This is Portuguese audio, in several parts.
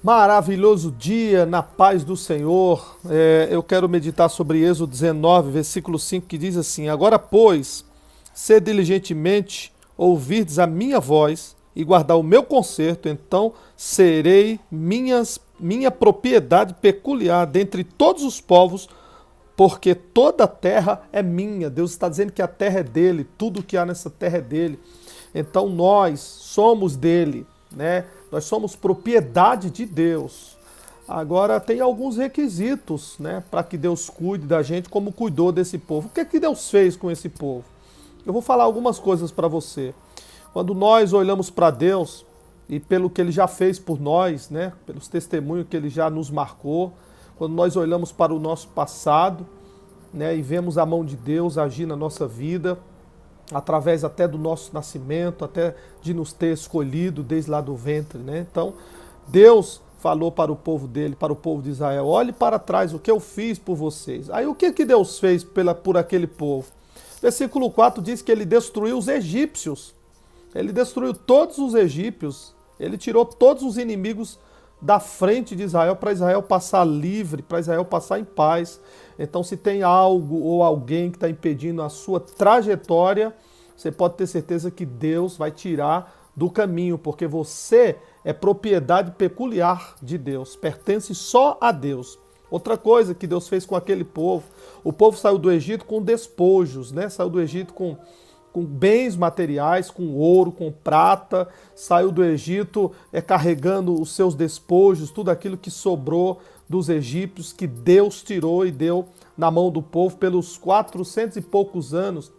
Maravilhoso dia na paz do Senhor. Eu quero meditar sobre Êxodo 19, versículo 5, que diz assim: Agora, pois, se diligentemente ouvirdes a minha voz e guardar o meu conserto, então serei minha propriedade peculiar dentre todos os povos, porque toda a terra é minha. Deus está dizendo que a terra é dele, tudo que há nessa terra é dele. Então nós somos dele, né? Nós somos propriedade de Deus. Agora tem alguns requisitos, né, para que Deus cuide da gente, como cuidou desse povo. O que é que Deus fez com esse povo? Eu vou falar algumas coisas para você. Quando nós olhamos para Deus e pelo que ele já fez por nós, né, pelos testemunhos que ele já nos marcou, quando nós olhamos para o nosso passado, né, e vemos a mão de Deus agir na nossa vida, através até do nosso nascimento, até de nos ter escolhido desde lá do ventre, né? Então, Deus falou para o povo dele, para o povo de Israel: olhe para trás o que eu fiz por vocês. Aí o que que Deus fez por aquele povo? Versículo 4 diz que ele destruiu os egípcios. Ele destruiu todos os egípcios. Ele tirou todos os inimigos da frente de Israel, para Israel passar livre, para Israel passar em paz. Então, se tem algo ou alguém que está impedindo a sua trajetória, você pode ter certeza que Deus vai tirar do caminho, porque você é propriedade peculiar de Deus, pertence só a Deus. Outra coisa que Deus fez com aquele povo: o povo saiu do Egito com despojos, né? Saiu do Egito com bens materiais, com ouro, com prata, saiu do Egito carregando os seus despojos, tudo aquilo que sobrou dos egípcios, que Deus tirou e deu na mão do povo pelos 400 e poucos anos,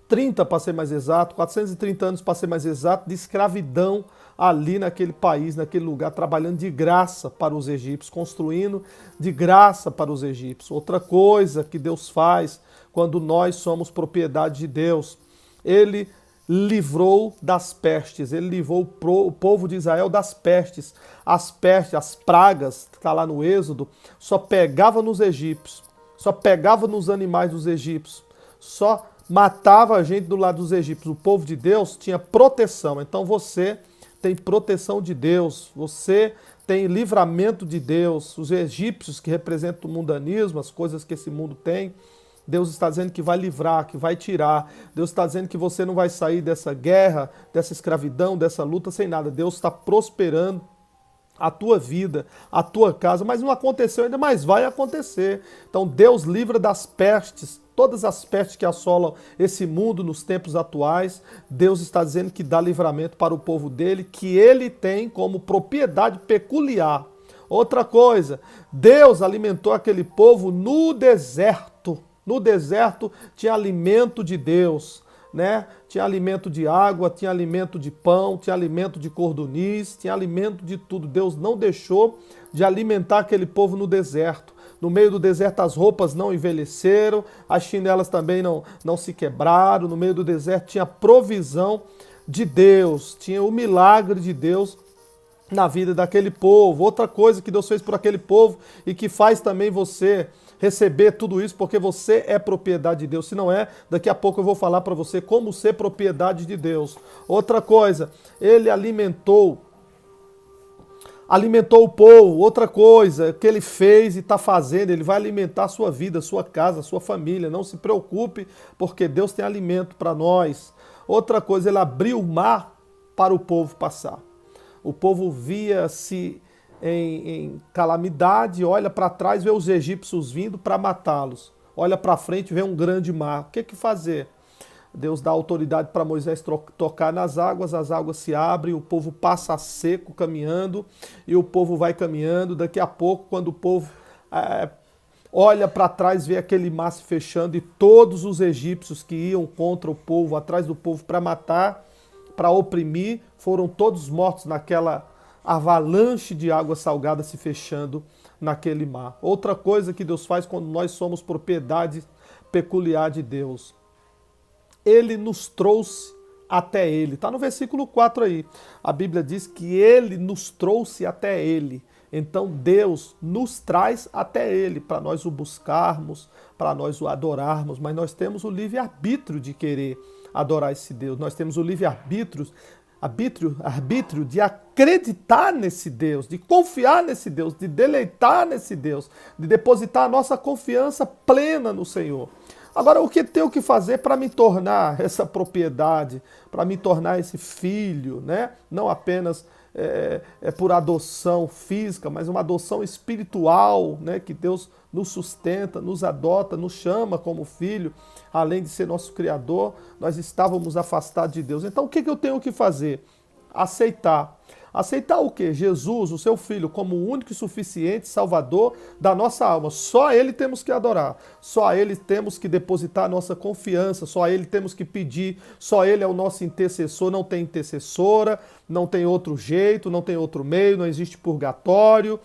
30 para ser mais exato, 430 anos para ser mais exato, de escravidão ali naquele país, naquele lugar, trabalhando de graça para os egípcios, construindo de graça para os egípcios. Outra coisa que Deus faz quando nós somos propriedade de Deus: ele livrou das pestes, ele livrou o povo de Israel das pestes. As pestes, as pragas, que está lá no Êxodo, só pegava nos egípcios, só pegava nos animais dos egípcios, só matava a gente do lado dos egípcios. O povo de Deus tinha proteção. Então você tem proteção de Deus, você tem livramento de Deus. Os egípcios, que representam o mundanismo, as coisas que esse mundo tem, Deus está dizendo que vai livrar, que vai tirar. Deus está dizendo que você não vai sair dessa guerra, dessa escravidão, dessa luta sem nada. Deus está prosperando a tua vida, a tua casa, mas não aconteceu ainda, mas vai acontecer. Então Deus livra das pestes, todas as pestes que assolam esse mundo nos tempos atuais. Deus está dizendo que dá livramento para o povo dele, que ele tem como propriedade peculiar. Outra coisa: Deus alimentou aquele povo no deserto. No deserto tinha alimento de Deus, né? Tinha alimento de água, tinha alimento de pão, tinha alimento de cordoniz, tinha alimento de tudo. Deus não deixou de alimentar aquele povo no deserto. No meio do deserto as roupas não envelheceram, as chinelas também não se quebraram. No meio do deserto tinha provisão de Deus, tinha o milagre de Deus na vida daquele povo. Outra coisa que Deus fez por aquele povo e que faz também você receber tudo isso, porque você é propriedade de Deus. Se não é, daqui a pouco eu vou falar para você como ser propriedade de Deus. Outra coisa, ele alimentou o povo. Outra coisa que ele fez e está fazendo: ele vai alimentar a sua vida, a sua casa, a sua família. Não se preocupe, porque Deus tem alimento para nós. Outra coisa, ele abriu o mar para o povo passar. O povo via-se em calamidade, olha para trás, vê os egípcios vindo para matá-los. Olha para frente, vê um grande mar. O que fazer? Deus dá autoridade para Moisés tocar nas águas, as águas se abrem, o povo passa a seco caminhando, e o povo vai caminhando. Daqui a pouco, quando o povo olha para trás, vê aquele mar se fechando, e todos os egípcios que iam contra o povo, atrás do povo para matar, para oprimir, foram todos mortos naquela avalanche de água salgada se fechando naquele mar. Outra coisa que Deus faz quando nós somos propriedade peculiar de Deus: ele nos trouxe até ele. Está no versículo 4 aí. A Bíblia diz que ele nos trouxe até ele. Então Deus nos traz até ele para nós o buscarmos, para nós o adorarmos, mas nós temos o livre-arbítrio de querer adorar esse Deus. Nós temos o livre-arbítrio arbítrio de acreditar nesse Deus, de confiar nesse Deus, de deleitar nesse Deus, de depositar a nossa confiança plena no Senhor. Agora, o que eu tenho que fazer para me tornar essa propriedade, para me tornar esse filho, né? Não apenas por adoção física, mas uma adoção espiritual, né? Que Deus nos sustenta, nos adota, nos chama como filho, além de ser nosso Criador, nós estávamos afastados de Deus. Então, o que eu tenho que fazer? Aceitar. Aceitar o quê? Jesus, o seu Filho, como o único e suficiente Salvador da nossa alma. Só a Ele temos que adorar, só a Ele temos que depositar a nossa confiança, só a Ele temos que pedir, só Ele é o nosso intercessor, não tem intercessora, não tem outro jeito, não tem outro meio, não existe purgatório,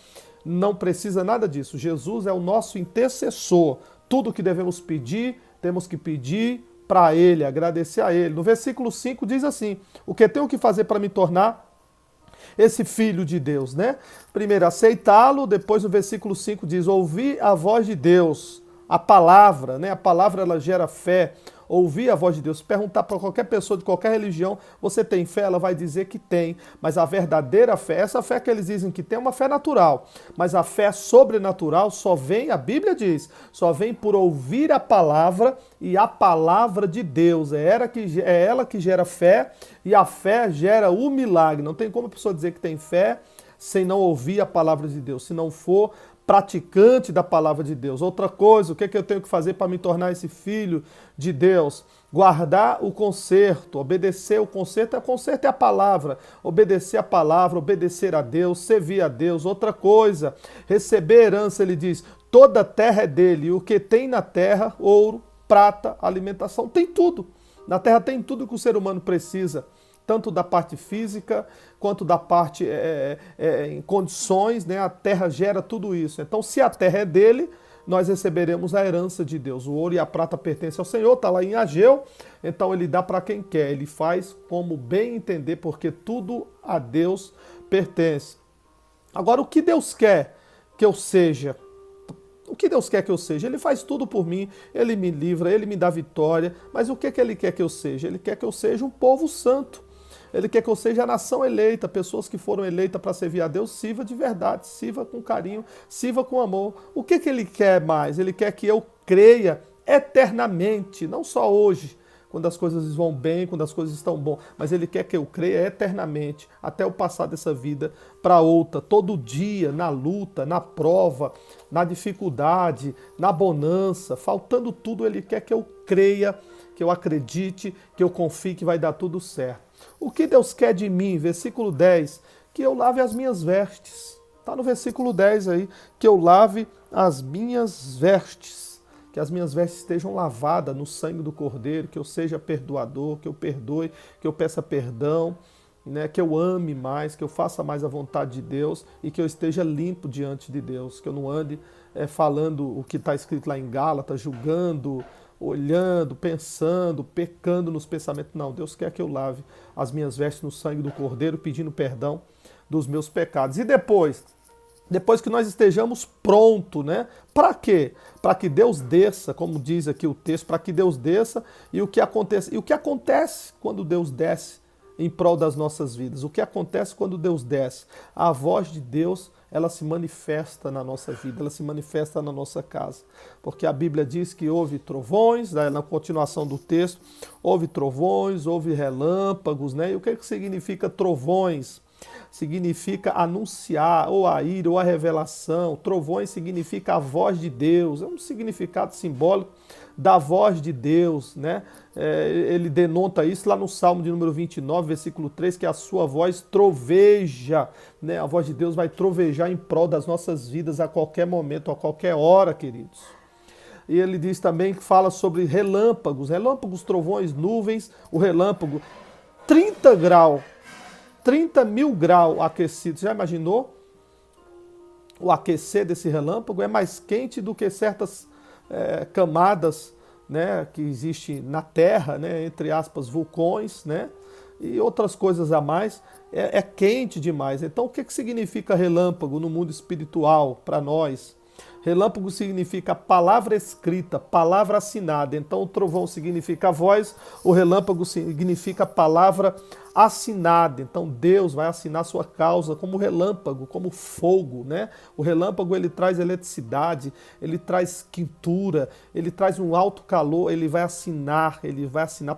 não precisa nada disso. Jesus é o nosso intercessor. Tudo que devemos pedir, temos que pedir para Ele, agradecer a Ele. No versículo 5 diz assim: o que tenho que fazer para me tornar esse filho de Deus, né? Primeiro, aceitá-lo, depois no versículo 5 diz, ouvir a voz de Deus, a palavra, né? A palavra, ela gera fé. Ouvir a voz de Deus. Se perguntar para qualquer pessoa de qualquer religião, você tem fé? Ela vai dizer que tem. Mas a verdadeira fé, essa fé que eles dizem que tem, é uma fé natural. Mas a fé sobrenatural só vem, a Bíblia diz, só vem por ouvir a palavra e a palavra de Deus. É ela que gera fé e a fé gera o milagre. Não tem como a pessoa dizer que tem fé sem não ouvir a palavra de Deus, se não for praticante da palavra de Deus. Outra coisa, o que eu tenho que fazer para me tornar esse filho de Deus? Guardar o concerto, obedecer o concerto é a palavra, obedecer a palavra, obedecer a Deus, servir a Deus. Outra coisa, receber herança, ele diz, toda a terra é dele, e o que tem na terra, ouro, prata, alimentação, tem tudo. Na terra tem tudo que o ser humano precisa, tanto da parte física, quanto da parte em condições, né? A terra gera tudo isso. Então, se a terra é dele, nós receberemos a herança de Deus. O ouro e a prata pertencem ao Senhor, está lá em Ageu, então ele dá para quem quer, ele faz como bem entender, porque tudo a Deus pertence. Agora, o que Deus quer que eu seja? O que Deus quer que eu seja? Ele faz tudo por mim, Ele me livra, Ele me dá vitória, mas o que Ele quer que eu seja? Ele quer que eu seja um povo santo. Ele quer que eu seja a nação eleita, pessoas que foram eleitas para servir a Deus, sirva de verdade, sirva com carinho, sirva com amor. O que Ele quer mais? Ele quer que eu creia eternamente, não só hoje, quando as coisas vão bem, quando as coisas estão bom, mas Ele quer que eu creia eternamente, até eu passar dessa vida para outra, todo dia, na luta, na prova, na dificuldade, na bonança, faltando tudo, Ele quer que eu creia, que eu acredite, que eu confie que vai dar tudo certo. O que Deus quer de mim? Versículo 10, que eu lave as minhas vestes. Está no versículo 10 aí, que eu lave as minhas vestes. Que as minhas vestes estejam lavadas no sangue do Cordeiro, que eu seja perdoador, que eu perdoe, que eu peça perdão, né, que eu ame mais, que eu faça mais a vontade de Deus e que eu esteja limpo diante de Deus, que eu não ande falando o que está escrito lá em Gálatas, julgando, olhando, pensando, pecando nos pensamentos. Não, Deus quer que eu lave as minhas vestes no sangue do Cordeiro, pedindo perdão dos meus pecados. E depois que nós estejamos prontos, né? Para quê? Para que Deus desça, como diz aqui o texto, para que Deus desça e o que acontece quando Deus desce em prol das nossas vidas? O que acontece quando Deus desce? A voz de Deus, ela se manifesta na nossa vida, ela se manifesta na nossa casa. Porque a Bíblia diz que houve trovões, na continuação do texto, houve trovões, houve relâmpagos, né? E o que significa trovões? Significa anunciar, ou a ira, ou a revelação. Trovões significa a voz de Deus, é um significado simbólico da voz de Deus, né? Ele denota isso lá no Salmo de número 29, versículo 3, que a sua voz troveja, né? A voz de Deus vai trovejar em prol das nossas vidas a qualquer momento, a qualquer hora, queridos. E ele diz também que fala sobre relâmpagos, trovões, nuvens, o relâmpago, 30 graus, 30 mil graus aquecidos. Já imaginou? O aquecer desse relâmpago é mais quente do que certas camadas, né, que existe na Terra, né, entre aspas, vulcões, né, e outras coisas a mais. É quente demais. Então, o que significa relâmpago no mundo espiritual para nós? Relâmpago significa palavra escrita, palavra assinada. Então o trovão significa a voz, o relâmpago significa palavra assinada. Então Deus vai assinar sua causa como relâmpago, como fogo, né? O relâmpago ele traz eletricidade, ele traz quintura, ele traz um alto calor, ele vai assinar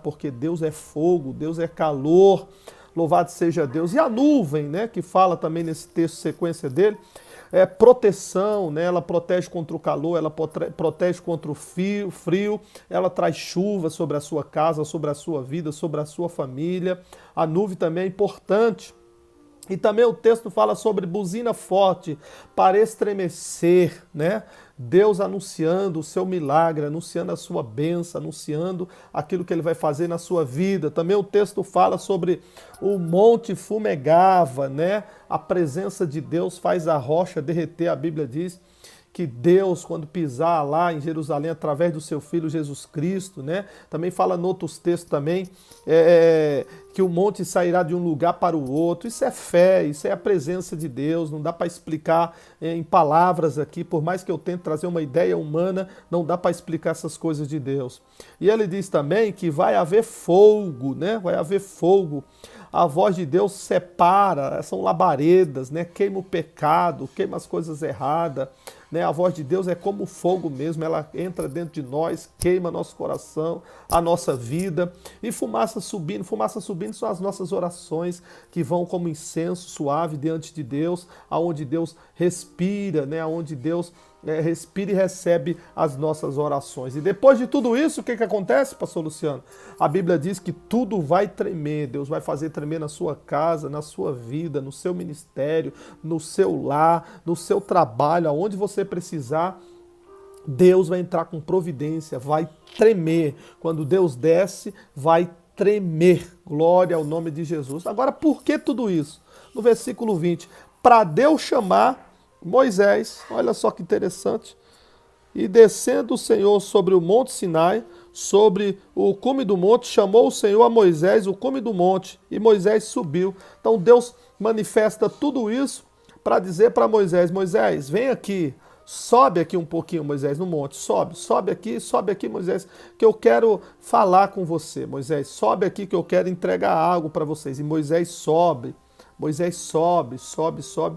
porque Deus é fogo, Deus é calor. Louvado seja Deus. E a nuvem, né, que fala também nesse texto, sequência dele, é proteção, né? Ela protege contra o calor, ela protege contra o frio, ela traz chuva sobre a sua casa, sobre a sua vida, sobre a sua família. A nuvem também é importante. E também o texto fala sobre buzina forte para estremecer, né? Deus anunciando o seu milagre, anunciando a sua bênção, anunciando aquilo que ele vai fazer na sua vida. Também o texto fala sobre o monte fumegava, né? A presença de Deus faz a rocha derreter, a Bíblia diz que Deus, quando pisar lá em Jerusalém, através do seu Filho Jesus Cristo, né? Também fala em outros textos também, que o monte sairá de um lugar para o outro. Isso é fé, isso é a presença de Deus, não dá para explicar em palavras aqui, por mais que eu tente trazer uma ideia humana, não dá para explicar essas coisas de Deus. E ele diz também que vai haver fogo, né? Vai haver fogo. A voz de Deus separa, são labaredas, né? Queima o pecado, queima as coisas erradas, né? A voz de Deus é como fogo mesmo, ela entra dentro de nós, queima nosso coração, a nossa vida. E fumaça subindo são as nossas orações que vão como incenso suave diante de Deus, aonde Deus respira, né? Aonde Deus respira e recebe as nossas orações. E depois de tudo isso, o que acontece, pastor Luciano? A Bíblia diz que tudo vai tremer. Deus vai fazer tremer na sua casa, na sua vida, no seu ministério, no seu lar, no seu trabalho, aonde você precisar. Deus vai entrar com providência, vai tremer. Quando Deus desce, vai tremer. Glória ao nome de Jesus. Agora, por que tudo isso? No versículo 20, para Deus chamar Moisés, olha só que interessante, e descendo o Senhor sobre o monte Sinai, sobre o cume do monte, chamou o Senhor a Moisés o cume do monte, e Moisés subiu. Então Deus manifesta tudo isso para dizer para Moisés, Moisés, vem aqui, sobe aqui um pouquinho, Moisés, no monte, sobe aqui, Moisés, que eu quero falar com você, Moisés, sobe aqui que eu quero entregar algo para vocês. E Moisés sobe.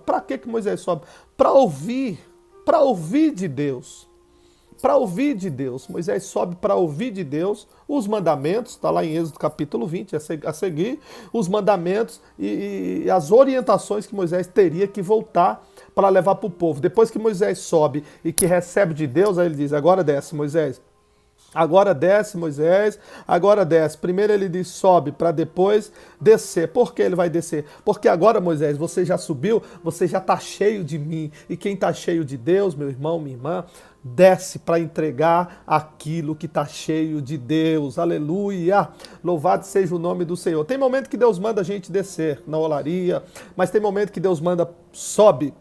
Para que Moisés sobe? Para ouvir de Deus. Para ouvir de Deus. Moisés sobe para ouvir de Deus os mandamentos, está lá em Êxodo capítulo 20, a seguir, os mandamentos e as orientações que Moisés teria que voltar para levar para o povo. Depois que Moisés sobe e que recebe de Deus, aí ele diz, agora desce, Moisés. Agora desce, Moisés, agora desce. Primeiro ele diz sobe para depois descer. Por que ele vai descer? Porque agora, Moisés, você já subiu, você já está cheio de mim. E quem está cheio de Deus, meu irmão, minha irmã, desce para entregar aquilo que está cheio de Deus. Aleluia! Louvado seja o nome do Senhor. Tem momento que Deus manda a gente descer na olaria, mas tem momento que Deus manda sobe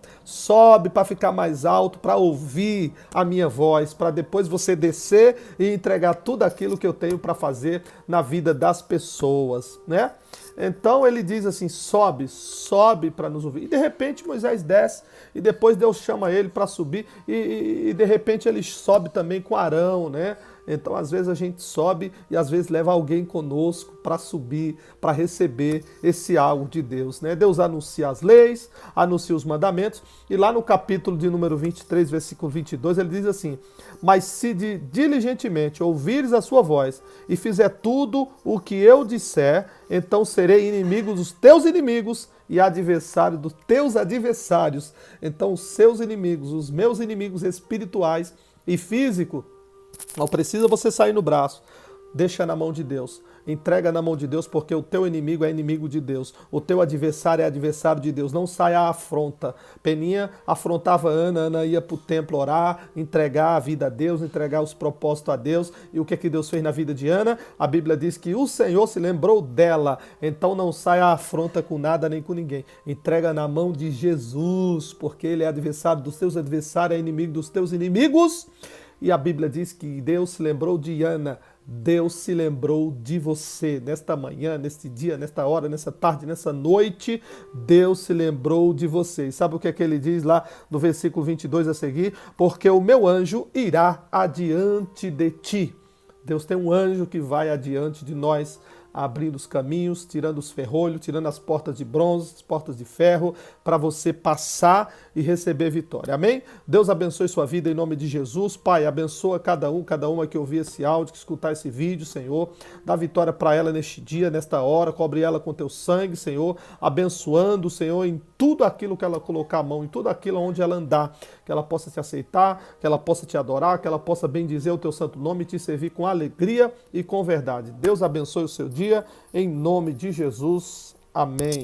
para ficar mais alto, para ouvir a minha voz, para depois você descer e entregar tudo aquilo que eu tenho para fazer na vida das pessoas, né? Então ele diz assim, sobe para nos ouvir. E de repente Moisés desce e depois Deus chama ele para subir e de repente ele sobe também com Arão, né? Então às vezes a gente sobe e às vezes leva alguém conosco para subir, para receber esse algo de Deus, né? Deus anuncia as leis, anuncia os mandamentos e lá no capítulo de número 23, versículo 22, ele diz assim, mas se diligentemente ouvires a sua voz e fizer tudo o que eu disser, então serei inimigo dos teus inimigos e adversário dos teus adversários. Então os seus inimigos, os meus inimigos espirituais e físicos, não precisa você sair no braço, deixa na mão de Deus. Entrega na mão de Deus, porque o teu inimigo é inimigo de Deus. O teu adversário é adversário de Deus. Não saia à afronta. Peninha afrontava Ana, Ana ia para o templo orar, entregar a vida a Deus, entregar os propósitos a Deus. E o que é que Deus fez na vida de Ana? A Bíblia diz que o Senhor se lembrou dela. Então não saia à afronta com nada nem com ninguém. Entrega na mão de Jesus, porque Ele é adversário dos teus adversários, é inimigo dos teus inimigos. E a Bíblia diz que Deus se lembrou de Ana. Deus se lembrou de você nesta manhã, neste dia, nesta hora, nessa tarde, nessa noite. Deus se lembrou de você. E sabe o que é que ele diz lá no versículo 22 a seguir? Porque o meu anjo irá adiante de ti. Deus tem um anjo que vai adiante de nós, abrindo os caminhos, tirando os ferrolhos, tirando as portas de bronze, as portas de ferro, para você passar e receber vitória. Amém? Deus abençoe sua vida em nome de Jesus. Pai, abençoa cada um, cada uma que ouvir esse áudio, que escutar esse vídeo, Senhor. Dá vitória para ela neste dia, nesta hora. Cobre ela com teu sangue, Senhor. Abençoando, Senhor, em tudo aquilo que ela colocar a mão, em tudo aquilo onde ela andar. Que ela possa te aceitar, que ela possa te adorar, que ela possa bendizer o teu santo nome e te servir com alegria e com verdade. Deus abençoe o seu dia, em nome de Jesus. Amém.